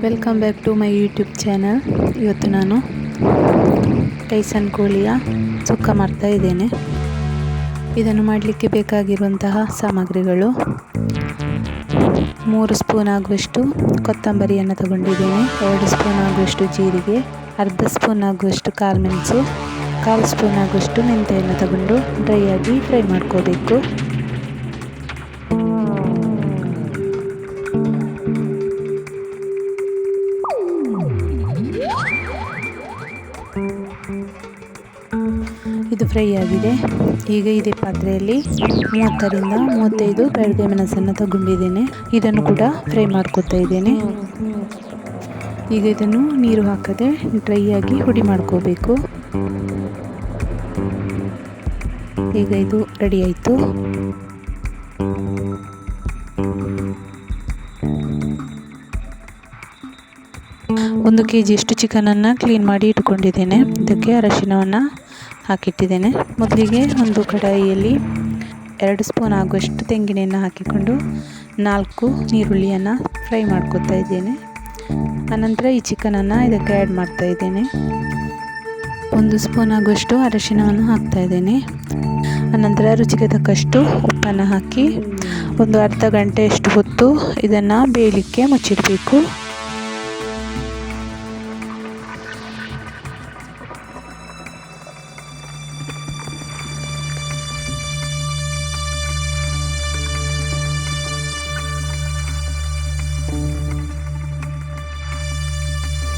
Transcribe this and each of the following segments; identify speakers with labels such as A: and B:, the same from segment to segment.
A: Welcome back to my YouTube channel. ಇವತ್ತು ನಾನು Tyson ಕೋಳಿಯ ಸುಕ್ಕ ಮಾಡ್ತಾ ಇದ್ದೇನೆ. ಇದನ್ನು ಮಾಡಲಿಕ್ಕೆ ಬೇಕಾಗಿರುವಂತಹ ಸಾಮಗ್ರಿಗಳು: 3 ಸ್ಪೂನ್ ಆಗುವಷ್ಟು ಕೊತ್ತಂಬರಿಯನ್ನು ತಗೊಂಡಿದ್ದೇನೆ, 2 ಸ್ಪೂನ್ ಆಗುವಷ್ಟು ಜೀರಿಗೆ, ಅರ್ಧ ಸ್ಪೂನ್ ಆಗುವಷ್ಟು ಕಾಳುಮೆಣಸು, 1/4 ಸ್ಪೂನ್ ಆಗುವಷ್ಟು ಮೆಂತೆಯನ್ನು ತಗೊಂಡು ಡ್ರೈ ಆಗಿ ಫ್ರೈ ಮಾಡ್ಕೋಬೇಕು. ಇದು ಫ್ರೈ ಆಗಿದೆ. ಈಗ ಇದೇ ಪಾತ್ರೆಯಲ್ಲಿ 30 ರಿಂದ 35 ಬ್ಯಾಡಗೆ ಮೆಣಸನ್ನು ತಗೊಂಡಿದ್ದೇನೆ. ಇದನ್ನು ಕೂಡ ಫ್ರೈ ಮಾಡ್ಕೊತಾ ಇದ್ದೇನೆ. ಈಗ ಇದನ್ನು ನೀರು ಹಾಕದೆ ಡ್ರೈ ಆಗಿ ಹುಡಿ ಮಾಡ್ಕೋಬೇಕು. ಈಗ ಇದು ರೆಡಿ ಆಯಿತು. ಒಂದು ಕೆಜಿಯಷ್ಟು ಚಿಕನನ್ನು ಕ್ಲೀನ್ ಮಾಡಿ ಇಟ್ಕೊಂಡಿದ್ದೇನೆ. ಇದಕ್ಕೆ ಅರಿಶಿನವನ್ನು ಹಾಕಿಟ್ಟಿದ್ದೇನೆ. ಮೊದಲಿಗೆ ಒಂದು ಕಡಾಯಿಯಲ್ಲಿ 2 ಸ್ಪೂನ್ ಆಗುವಷ್ಟು ತೆಂಗಿನೆಣ್ಣೆ ಹಾಕಿಕೊಂಡು 4 ಈರುಳ್ಳಿಯನ್ನು ಫ್ರೈ ಮಾಡ್ಕೊತಾ ಇದ್ದೇನೆ. ಆನಂತರ ಈ ಚಿಕನನ್ನು ಇದಕ್ಕೆ ಆ್ಯಡ್ ಮಾಡ್ತಾ ಇದ್ದೇನೆ. 1 ಸ್ಪೂನ್ ಆಗುವಷ್ಟು ಅರಿಶಿನವನ್ನು ಹಾಕ್ತಾ ಇದ್ದೇನೆ. ಆನಂತರ ರುಚಿಗೆ ತಕ್ಕಷ್ಟು ಉಪ್ಪನ್ನು ಹಾಕಿ ಒಂದು ಅರ್ಧ ಗಂಟೆಯಷ್ಟು ಹೊತ್ತು ಇದನ್ನು ಬೇಯಲಿಕ್ಕೆ ಮುಚ್ಚಿಡಬೇಕು.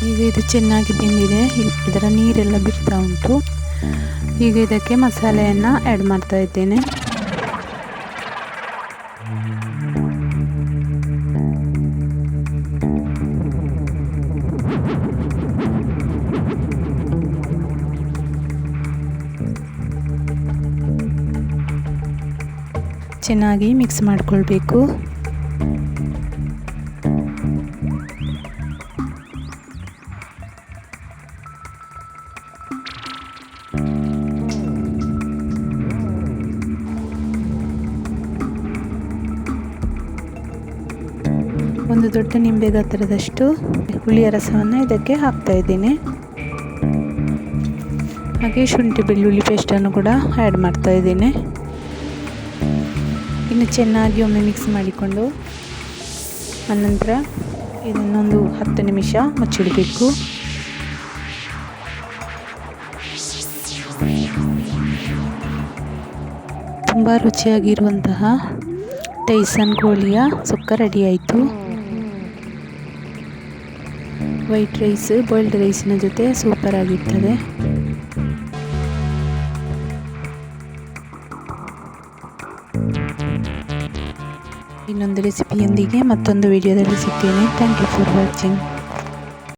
A: ಈಗ ಇದು ಚೆನ್ನಾಗಿ ಬೆಂದಿದೆ. ಇದರ ನೀರೆಲ್ಲ ಬಿಡ್ತಾ ಉಂಟು. ಈಗ ಇದಕ್ಕೆ ಮಸಾಲೆಯನ್ನು ಆ್ಯಡ್ ಮಾಡ್ತಾ ಇದ್ದೇನೆ. ಚೆನ್ನಾಗಿ ಮಿಕ್ಸ್ ಮಾಡಿಕೊಳ್ಬೇಕು. ಒಂದು ದೊಡ್ಡ ನಿಂಬೆ ಗಾತ್ರದಷ್ಟು ಹುಳಿಯ ರಸವನ್ನು ಇದಕ್ಕೆ ಹಾಕ್ತಾ ಇದ್ದೀನಿ. ಹಾಗೆ ಶುಂಠಿ ಬೆಳ್ಳುಳ್ಳಿ ಪೇಸ್ಟನ್ನು ಕೂಡ ಆ್ಯಡ್ ಮಾಡ್ತಾ ಇದ್ದೀನಿ. ಇನ್ನು ಚೆನ್ನಾಗಿ ಒಮ್ಮೆ ಮಿಕ್ಸ್ ಮಾಡಿಕೊಂಡು ಅನಂತರ ಇದನ್ನೊಂದು 10 ನಿಮಿಷ ಮುಚ್ಚಿಡಬೇಕು. ತುಂಬ ರುಚಿಯಾಗಿರುವಂತಹ ಟೈಸನ್ ಕೋಳಿಯ ಸುಕ್ಕ ರೆಡಿ ಆಯಿತು. ವೈಟ್ ರೈಸ್, ಬಾಯ್ಲ್ಡ್ ರೈಸಿನ ಜೊತೆ ಸೂಪರ್ ಆಗಿರ್ತದೆ. ಇನ್ನೊಂದು ರೆಸಿಪಿಯೊಂದಿಗೆ ಮತ್ತೊಂದು ವಿಡಿಯೋದಲ್ಲಿ ಸಿಗ್ತೇನೆ. Thank you for watching.